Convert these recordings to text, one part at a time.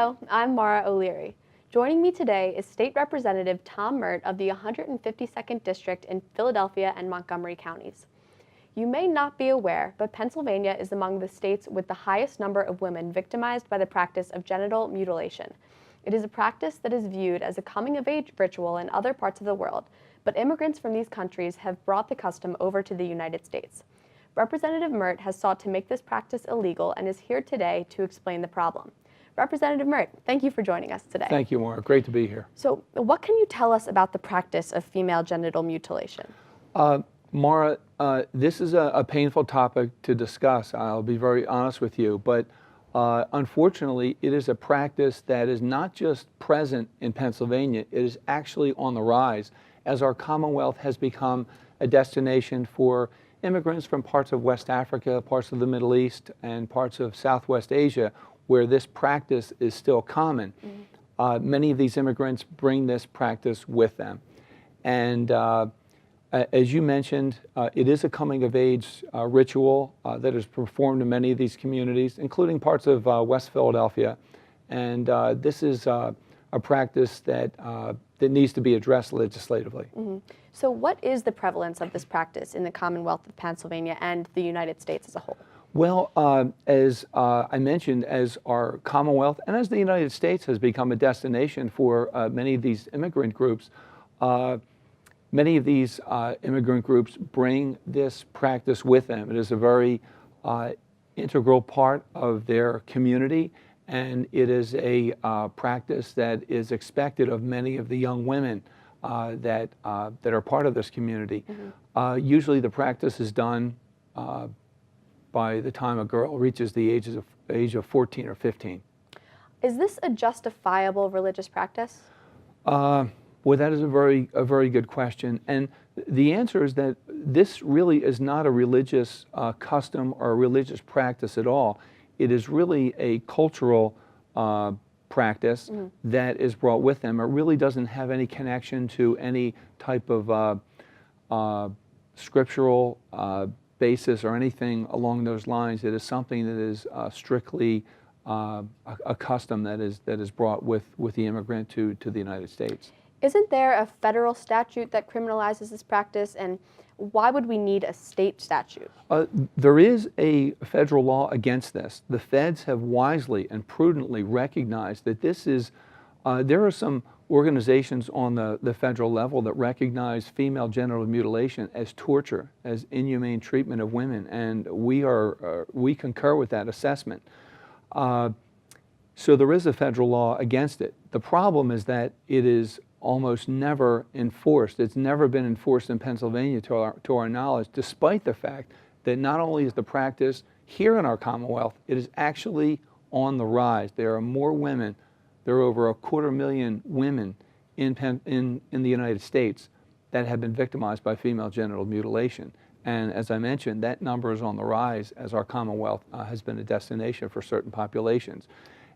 Hello, I'm Maura O'Leary. Joining me today is State Representative Tom Murt of the 152nd District in Philadelphia and Montgomery counties. You may not be aware, but Pennsylvania is among the states with the highest number of women victimized by the practice of genital mutilation. It is a practice that is viewed as a coming-of-age ritual in other parts of the world, but immigrants from these countries have brought the custom over to the United States. Representative Murt has sought to make this practice illegal and is here today to explain the problem. Representative Murt, thank you for joining us today. Thank you, Maura. Great to be here. So, what can you tell us about the practice of female genital mutilation? Maura, this is a painful topic to discuss. I'll be very honest with you, but unfortunately, it is a practice that is not just present in Pennsylvania, it is actually on the rise as our Commonwealth has become a destination for immigrants from parts of West Africa, parts of the Middle East, and parts of Southwest Asia, where this practice is still common. Many of these immigrants bring this practice with them. And as you mentioned, it is a coming-of-age ritual that is performed in many of these communities, including parts of West Philadelphia. And this is a practice that needs to be addressed legislatively. So what is the prevalence of this practice in the Commonwealth of Pennsylvania and the United States as a whole? Well, as I mentioned, as our Commonwealth and as the United States has become a destination for many of these immigrant groups, many of these immigrant groups bring this practice with them. It is a very integral part of their community, and it is a practice that is expected of many of the young women that are part of this community. Usually the practice is done by the time a girl reaches the age of 14 or 15. Is this a justifiable religious practice? Well, that is a very good question. And the answer is that this really is not a religious custom or a religious practice at all. It is really a cultural practice that is brought with them. It really doesn't have any connection to any type of scriptural basis or anything along those lines. It is something that is strictly a custom that is brought with the immigrant to the United States. Isn't there a federal statute that criminalizes this practice, and why would we need a state statute? There is a federal law against this. The feds have wisely and prudently recognized that this is, there are some organizations on the federal level that recognize female genital mutilation as torture, as inhumane treatment of women, and we concur with that assessment. So there is a federal law against it. The problem is that it is almost never enforced. It's never been enforced in Pennsylvania to our knowledge, despite the fact that not only is the practice here in our Commonwealth, it is actually on the rise. There are more women, there are over 250,000 women in the United States that have been victimized by female genital mutilation. And as I mentioned, that number is on the rise as our Commonwealth has been a destination for certain populations.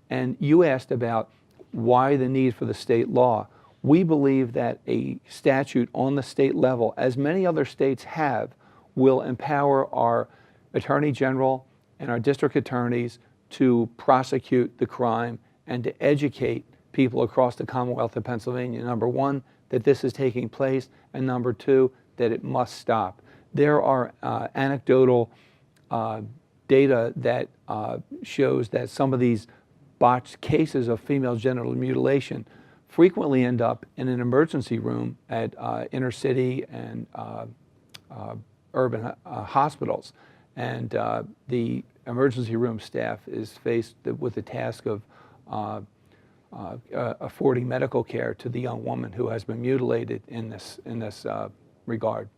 And you asked about why the need for the state law. We believe that a statute on the state level, as many other states have, will empower our Attorney General and our district attorneys to prosecute the crime and to educate people across the Commonwealth of Pennsylvania. Number one, that this is taking place, and number two, that it must stop. There are anecdotal data that shows that some of these botched cases of female genital mutilation frequently end up in an emergency room at inner city and urban hospitals. And the emergency room staff is faced with the task of affording medical care to the young woman who has been mutilated in this regard.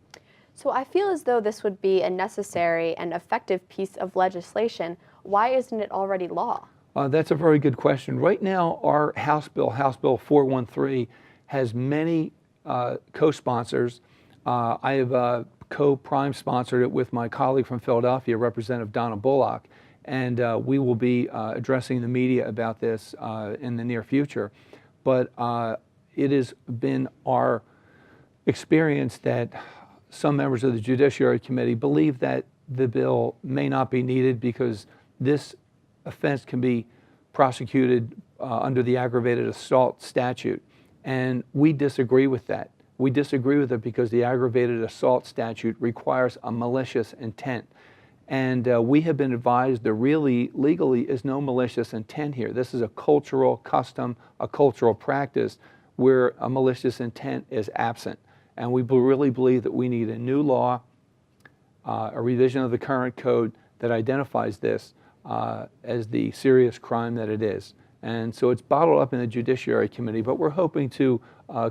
So I feel as though this would be a necessary and effective piece of legislation. Why isn't it already law? That's a very good question. Right now, our House Bill 413, has many co-sponsors. I have co-prime sponsored it with my colleague from Philadelphia, Representative Donna Bullock, and we will be addressing the media about this in the near future. But it has been our experience that some members of the Judiciary Committee believe that the bill may not be needed because this offense can be prosecuted under the aggravated assault statute. And we disagree with that. We disagree with it because the aggravated assault statute requires a malicious intent. And we have been advised there really, legally, is no malicious intent here. This is a cultural custom, a cultural practice where a malicious intent is absent. And we really believe that we need a new law, a revision of the current code that identifies this as the serious crime that it is. And so it's bottled up in the Judiciary Committee, but we're hoping to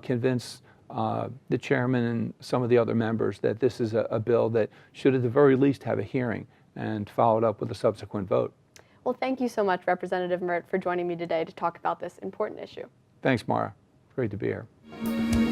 convince the chairman and some of the other members that this is a bill that should at the very least have a hearing and followed up with a subsequent vote. Well, thank you so much, Representative Murt, for joining me today to talk about this important issue. Thanks, Maura. Great to be here.